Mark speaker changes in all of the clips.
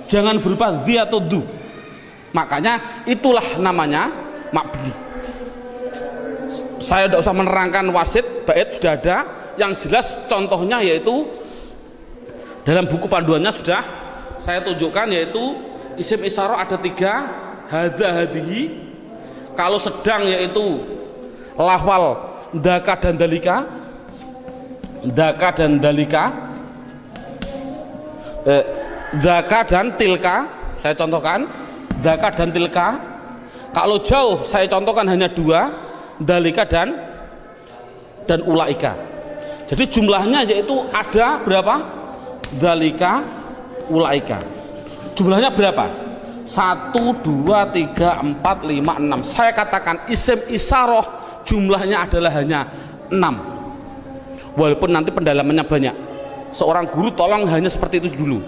Speaker 1: jangan berupa dhi atau du. Makanya itulah namanya mabni. Saya tidak usah menerangkan wasit, bait sudah ada. Yang jelas contohnya yaitu dalam buku panduannya sudah saya tunjukkan, yaitu isim isyarah ada 3, hadza hadhihi. Kalau sedang yaitu lafal daka dan dalika, daka dan dalika, daka dan tilka. Saya contohkan daka dan tilka. Kalau jauh saya contohkan hanya 2, dalika dan ulaika. Jadi jumlahnya yaitu ada berapa? Dalika, ulaika. Jumlahnya berapa? 1, 2, 3, 4, 5, 6. Saya katakan isim isyarah jumlahnya adalah hanya 6. Walaupun nanti pendalamannya banyak. Seorang guru tolong hanya seperti itu dulu.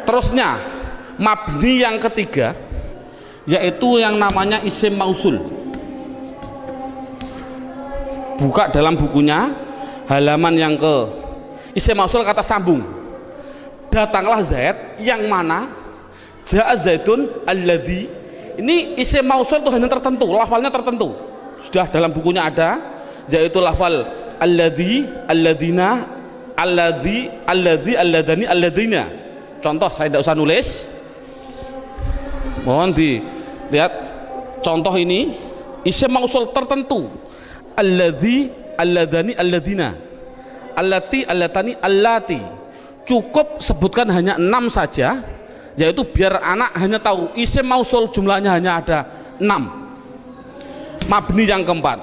Speaker 1: Terusnya mabni yang ketiga yaitu yang namanya isim mausul. Buka dalam bukunya halaman yang ke isim mausul, kata sambung. Datanglah Zaid, yang mana ja'a Zaidun alladzi. Ini isim mausul itu hanya tertentu, lafalnya tertentu. Sudah dalam bukunya ada, yaitu lafal alladzi, alladzina, alladzi, alladzi, alladani, alladzina. Contoh saya tidak usah nulis. Mohon dilihat contoh ini, isim mausul tertentu. Alladzi, alladani, alladina, allati, allatani, allati. Cukup sebutkan hanya 6 saja, yaitu biar anak hanya tahu isim mausul jumlahnya hanya ada 6. Mabni yang keempat.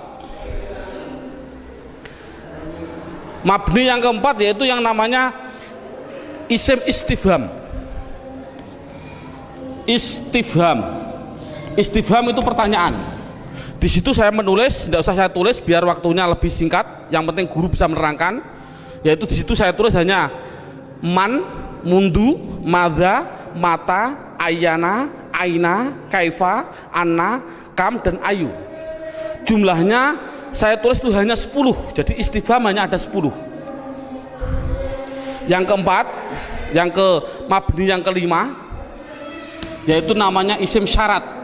Speaker 1: Mabni yang keempat yaitu yang namanya isim istifham. Istifham. Istifham itu pertanyaan. Di situ saya menulis, tidak usah saya tulis biar waktunya lebih singkat. Yang penting guru bisa menerangkan. Yaitu di situ saya tulis hanya man, mundu, madza, mata, ayana, aina, kaifa, anna, kam, dan ayu. Jumlahnya saya tulis itu hanya 10. Jadi istifham hanya ada 10. Yang keempat, yang ke mabni yang kelima, yaitu namanya isim syarat.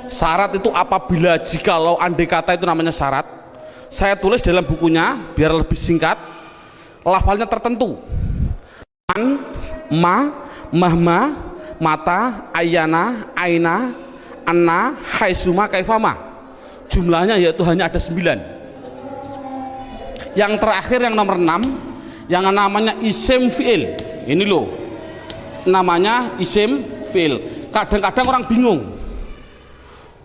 Speaker 1: Syarat itu apabila, jikalau, andai kata, itu namanya syarat. Saya tulis dalam bukunya biar lebih singkat. Lafalnya tertentu. Man, ma, mahma, mata, ayana, aina, anna, haisuma, kaifama. Jumlahnya yaitu hanya ada 9. Yang terakhir yang nomor 6, yang namanya isim fi'il. Ini loh namanya isim fi'il. Kadang-kadang orang bingung.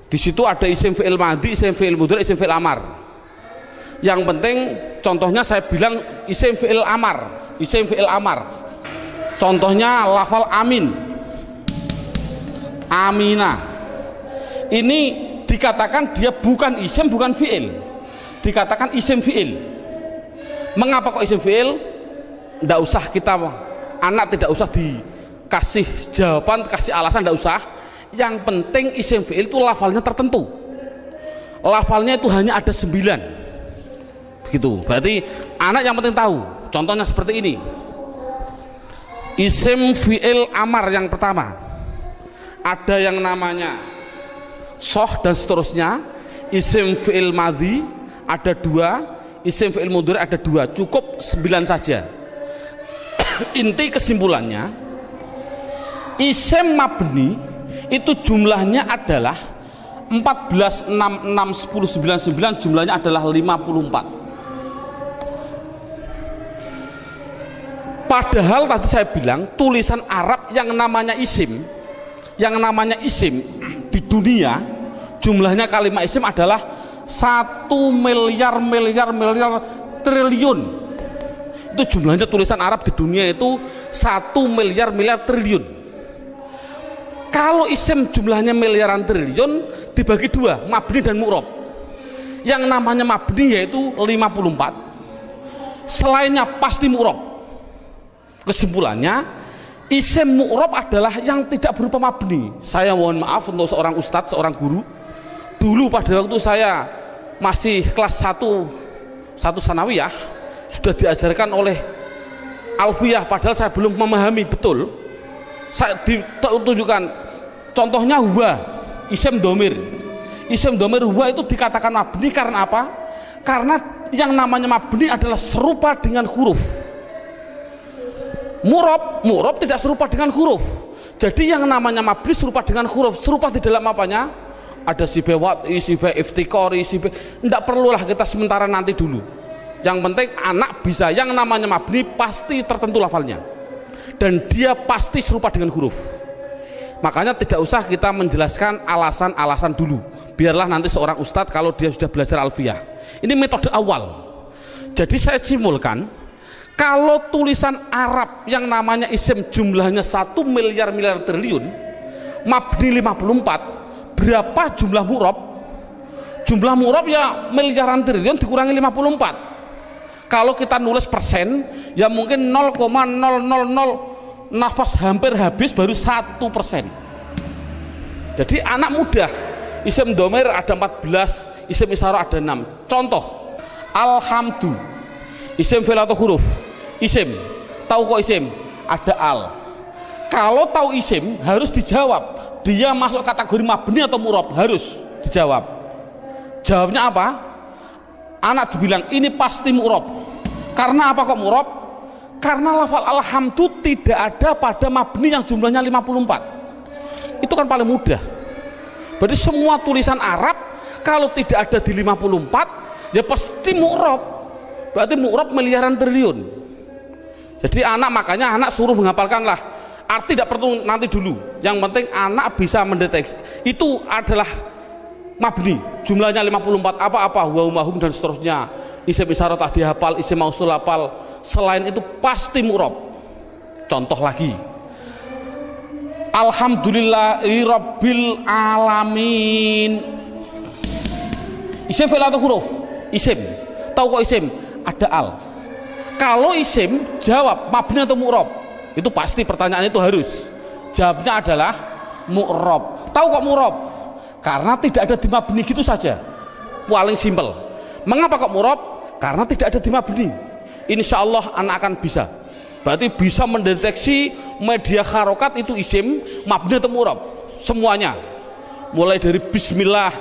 Speaker 1: Di situ ada isim fi'il madhi, isim fi'il mudhari, isim fi'il amar. Yang penting contohnya saya bilang isim fi'il amar. Isim fi'il amar. Contohnya lafal amin, amina. Ini dikatakan dia bukan isim, bukan fi'il. Dikatakan isim fi'il. Mengapa kok isim fi'il? Tidak usah kita, anak tidak usah dikasih jawaban, kasih alasan, tidak usah. Yang penting isim fi'il itu lafalnya tertentu. Lafalnya itu hanya ada 9. Begitu. Berarti anak yang penting tahu. Contohnya seperti ini. Isim fi'il amar yang pertama. Ada yang namanya soh dan seterusnya. Isim fi'il madhi ada 2. Isim fi'il mudhari ada 2. Cukup 9 saja. Inti kesimpulannya, isim mabni itu jumlahnya adalah 14, 6, 6, 10, 9, 9. Jumlahnya adalah 54. Padahal tadi saya bilang tulisan Arab yang namanya isim di dunia jumlahnya kalimat isim adalah 1 miliar triliun. Itu jumlahnya tulisan Arab di dunia itu 1 miliar triliun. Kalau isim jumlahnya miliaran triliun dibagi 2, mabni dan mu'rab. Yang namanya mabni yaitu 54. Selainnya pasti mu'rab. Kesimpulannya, isim mu'rab adalah yang tidak berupa mabni. Saya mohon maaf untuk seorang ustadz, seorang guru. Dulu pada waktu saya masih kelas 1 sanawiyah, sudah diajarkan oleh alfiyah, padahal saya belum memahami betul. Saya ditunjukkan contohnya huwa, isim domir. Isim domir huwa itu dikatakan mabni karena apa? Karena yang namanya mabni adalah serupa dengan huruf. Murob tidak serupa dengan huruf. Jadi yang namanya mabni serupa dengan huruf. Serupa di dalam apanya? Ada sifat wad'i, sifat iftikori, sifat. Tidak perlulah kita sementara, nanti dulu. Yang penting anak bisa, yang namanya mabni pasti tertentu lafalnya, dan dia pasti serupa dengan huruf. Makanya tidak usah kita menjelaskan alasan-alasan dulu, biarlah nanti seorang ustadz kalau dia sudah belajar alfiyah. Ini metode awal. Jadi saya simpulkan, kalau tulisan Arab yang namanya isim jumlahnya 1 miliar triliun, mabni 54, berapa jumlah murob? Jumlah murob ya miliaran triliun dikurangi 54. Kalau kita nulis persen, ya mungkin 0,000 nafas hampir habis baru 1%. Jadi anak mudah. Isim domir ada 14, isim isyarah ada 6. Contoh, alhamdu, isim fi'il atau huruf? Isim. Tahu kok isim? Ada al. Kalau tahu isim harus dijawab, dia masuk kategori mabni atau murob, harus dijawab. Jawabnya apa? Anak dibilang ini pasti mu'rob. Karena apa kok mu'rob? Karena lafal alhamdu tidak ada pada mabni yang jumlahnya 54. Itu kan paling mudah. Berarti semua tulisan Arab kalau tidak ada di 54 ya pasti mu'rob. Berarti mu'rob miliaran triliun. Jadi makanya anak suruh menghafalkanlah. Arti tidak perlu nanti dulu. Yang penting anak bisa mendeteksi. Itu adalah mabni, jumlahnya 54, apa-apa, huwa mahum dan seterusnya. Isim isyarah tak dihafal, isim mausul hafal. Selain itu pasti mu'rob. Contoh lagi, alhamdulillahi rabbil alamin. Isim fi'il atau huruf? Isim. Tahu kok isim? Ada al. Kalau isim jawab mabni atau mu'rob, itu pasti pertanyaan itu harus jawabnya adalah mu'rob. Tahu kok mu'rob? Karena tidak ada di mabni, gitu saja, paling simpel. Mengapa kok murob? Karena tidak ada di mabni. Insya Allah anak akan bisa. Berarti bisa mendeteksi media harokat itu isim, mabni atau murob, semuanya. Mulai dari bismillah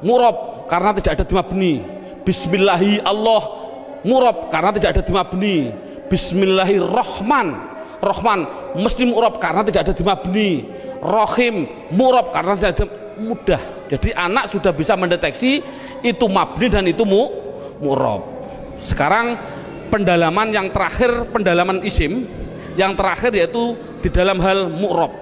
Speaker 1: murob karena tidak ada di mabni. Bismillahi Allah murob karena tidak ada di mabni. Bismillahirrahman, Rahman mesti murob karena tidak ada di mabni. Rohim murob karena tidak ada. Mudah. Jadi anak sudah bisa mendeteksi itu mabni dan itu mu'rob. Sekarang pendalaman yang terakhir, pendalaman isim yang terakhir, yaitu di dalam hal mu'rob.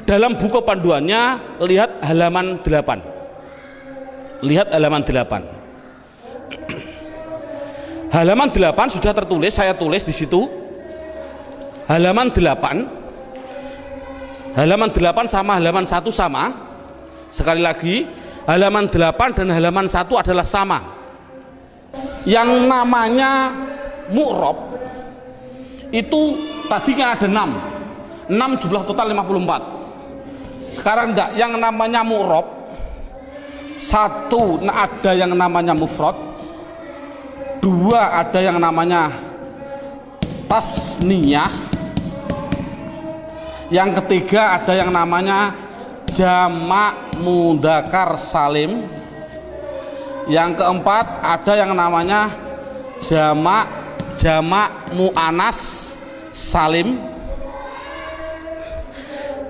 Speaker 1: Dalam buku panduannya lihat halaman 8. Lihat halaman 8. Halaman 8 sudah tertulis, saya tulis di situ. Halaman 8. Halaman 8 sama halaman 1 sama. Sekali lagi, halaman 8 dan halaman 1 adalah sama. Yang namanya mu'rob itu tadinya ada 6 jumlah total 54. Sekarang enggak, yang namanya mu'rob 1 ada yang namanya mufrad, 2 ada yang namanya tasniyah, yang ketiga ada yang namanya jamak mudzakkar salim, yang keempat ada yang namanya jamak muannas salim,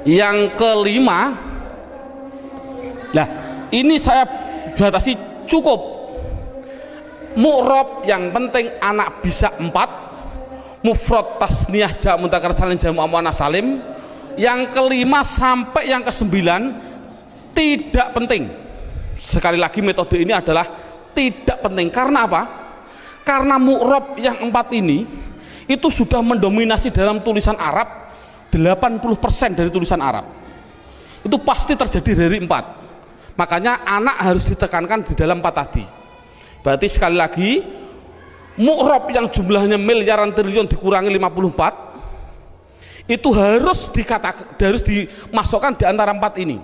Speaker 1: yang kelima, nah ini saya batasi cukup mu'rob, yang penting anak bisa 4, mufrad tasniyah jamak mudzakkar salim jamak muannas salim. Yang kelima sampai yang ke-9 tidak penting. Sekali lagi metode ini adalah tidak penting. Karena apa? Karena mu'rob yang 4 ini itu sudah mendominasi dalam tulisan Arab. 80% dari tulisan Arab itu pasti terjadi dari 4. Makanya anak harus ditekankan di dalam 4 tadi. Berarti sekali lagi, mu'rob yang jumlahnya miliaran triliun dikurangi 54 itu harus dimasukkan di antara 4 ini.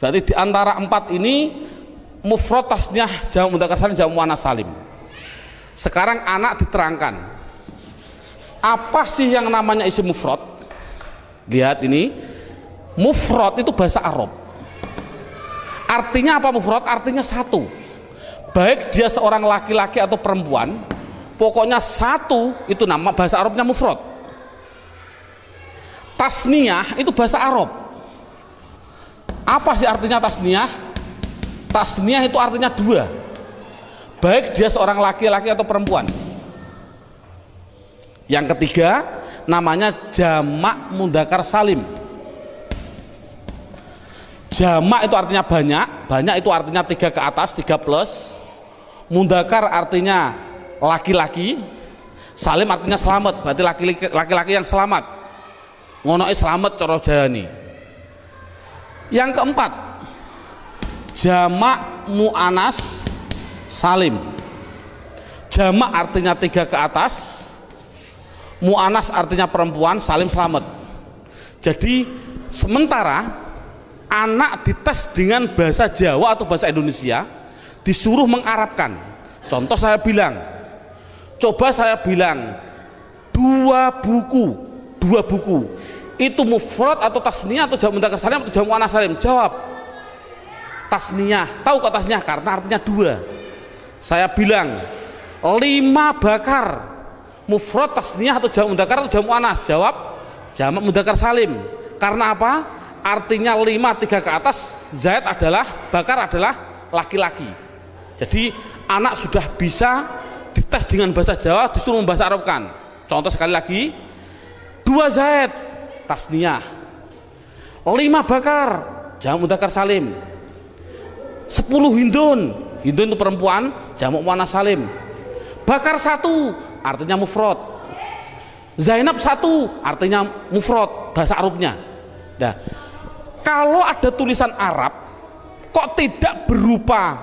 Speaker 1: Berarti di antara 4 ini mufrad tasniyah jamak mudzakkar salim jamak muannas salim. Sekarang anak diterangkan apa sih yang namanya isim mufrad, Lihat ini, mufrad itu bahasa Arab. Artinya apa mufrad? Artinya satu. Baik dia seorang laki-laki atau perempuan, pokoknya satu, itu nama bahasa Arabnya mufrad. Tasniyah itu bahasa Arab. Apa sih artinya tasniyah? Tasniyah itu artinya dua. Baik dia seorang laki-laki atau perempuan. Yang ketiga namanya jamak mudzakkar salim. Jamak itu artinya banyak, banyak itu artinya 3 ke atas, 3 plus. Mudzakkar artinya laki-laki, salim artinya selamat, berarti laki-laki yang selamat. Ngono selamat cara jani. Yang keempat, jamak muannas salim. Jamak artinya 3 ke atas, muannas artinya perempuan, salim selamat. Jadi sementara anak dites dengan bahasa Jawa atau bahasa Indonesia, disuruh mengarabkan. Contoh saya bilang, coba saya bilang dua buku itu mufrad atau tasniyah atau jamak mudzakkar salim atau jamak muannas salim? Jawab tasniyah. Tahu kok tasniyah? Karena artinya dua. Saya bilang 5 bakar, mufrad tasniyah atau jamak mudzakkar atau jamak muannas? Jawab jamak mudzakkar salim. Karena apa? Artinya 5 3 ke atas, Zaid adalah, bakar adalah laki-laki. Jadi anak sudah bisa dites dengan bahasa Jawa, disuruh membahasa Arabkan. Contoh sekali lagi, 2 Zaid tasniyah, 5 bakar jamak mudzakkar salim, 10 Hindun, Hindun itu perempuan, jamak muannas salim. Bakar 1 artinya mufrad, Zainab 1 artinya mufrad bahasa Arabnya. Nah, kalau ada tulisan Arab kok tidak berupa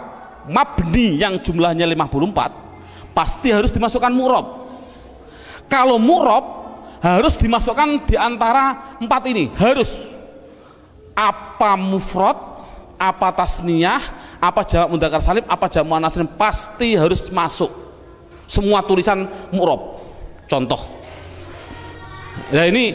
Speaker 1: mabni yang jumlahnya 54, pasti harus dimasukkan mu'rab. Kalau mu'rab harus dimasukkan di antara 4 ini, harus apa mufrad, apa tasniyah, apa jamak mudzakkar salim, apa jamak muannas salim, pasti harus masuk semua tulisan mu'rab. Contoh, nah ini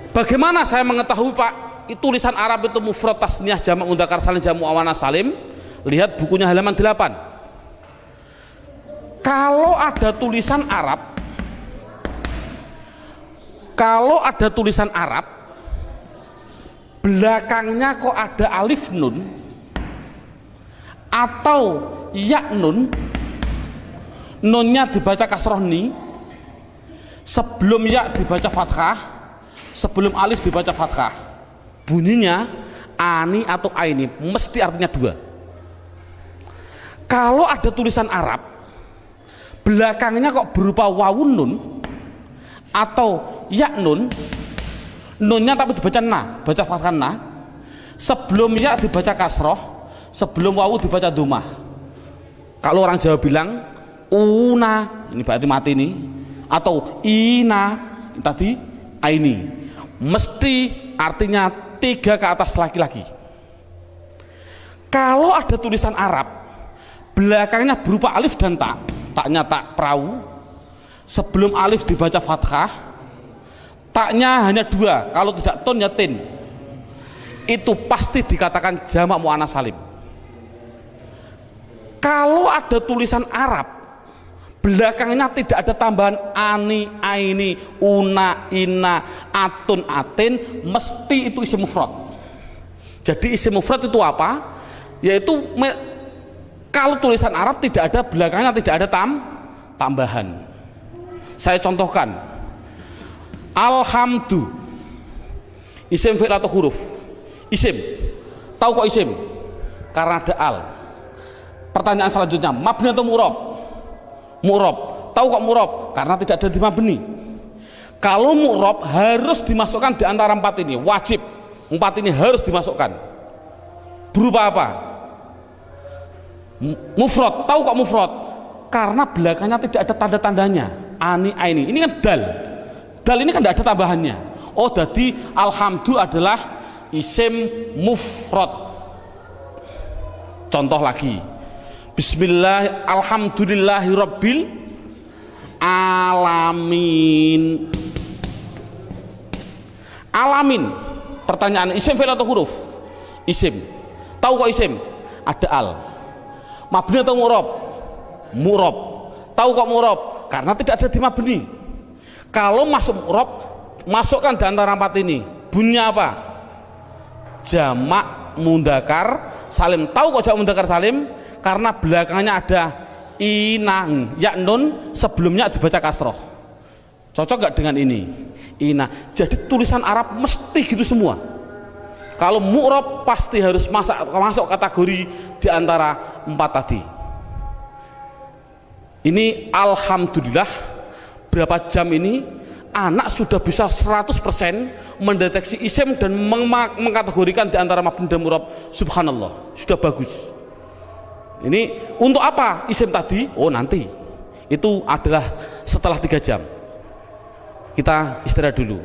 Speaker 1: bagaimana saya mengetahui Pak tulisan Arab itu mufrad, tasniyah, jamak mudzakkar salim, jamak muannas salim? Lihat bukunya halaman 8. Kalau ada tulisan Arab, belakangnya kok ada alif nun atau ya nun, nunnya dibaca kasroh ni, sebelum ya dibaca fathah, sebelum alif dibaca fathah, bunyinya ani atau aini, mesti artinya 2. Kalau ada tulisan Arab belakangnya kok berupa wawun nun atau ya nun, nunnya tapi dibaca na, baca fathah na, sebelum ya dibaca kasroh, sebelum wawu dibaca dhammah. Kalau orang Jawa bilang una, ini berarti mati nih, atau ina tadi aini, mesti artinya 3 ke atas laki-laki. Kalau ada tulisan Arab belakangnya berupa alif dan tak, taknya tak perahu, sebelum alif dibaca fathah, taknya hanya 2, kalau tidak ton ya tin, itu pasti dikatakan jamak muannas salim. Kalau ada tulisan Arab belakangnya tidak ada tambahan ani, aini, una, ina, atun, atin, mesti itu isim mufrad. Jadi isim mufrad itu apa? Yaitu kalau tulisan Arab tidak ada belakangnya tidak ada tambahan. Saya contohkan, alhamdu, isim fi'il atau huruf? Isim. Tahu kok isim? Karena ada al. Pertanyaan selanjutnya, mabni atau mu'rab? Mu'rab. Tahu kok mu'rab? Karena tidak ada di mabni. Kalau mu'rab harus dimasukkan di antara 4 ini, wajib. 4 ini harus dimasukkan. Berupa apa? Mufrad. Tahu kok mufrad? Karena belakangnya tidak ada tanda-tandanya. Ani, aini. Ini kan dal. Dal ini kan tidak ada tambahannya. Oh, jadi alhamdu adalah isim mufrad. Contoh lagi, bismillah, alhamdulillahirabbil alamin. Alamin. Pertanyaan, isim fi'il atau huruf? Isim. Tahu kok isim? Ada al. Mabni atau mu'rab? Mu'rab. Tahu kok mu'rab? Karena tidak ada di mabni. Kalau masuk mu'rab, masukkan di antara 4 ini. Bunyinya apa? Jamak mudzakkar salim. Tahu kok jamak mudzakkar salim? Karena belakangnya ada inang, ya nun, sebelumnya dibaca kasroh. Cocok gak dengan ini? Ina. Jadi tulisan Arab mesti gitu semua. Kalau mu'rab pasti harus masuk kategori di antara 4 tadi. Ini alhamdulillah berapa jam ini anak sudah bisa 100% mendeteksi isim dan mengkategorikan di antara mabni dan mu'rab. Subhanallah, sudah bagus. Ini untuk apa isim tadi? Oh nanti. Itu adalah setelah 3 jam. Kita istirahat dulu.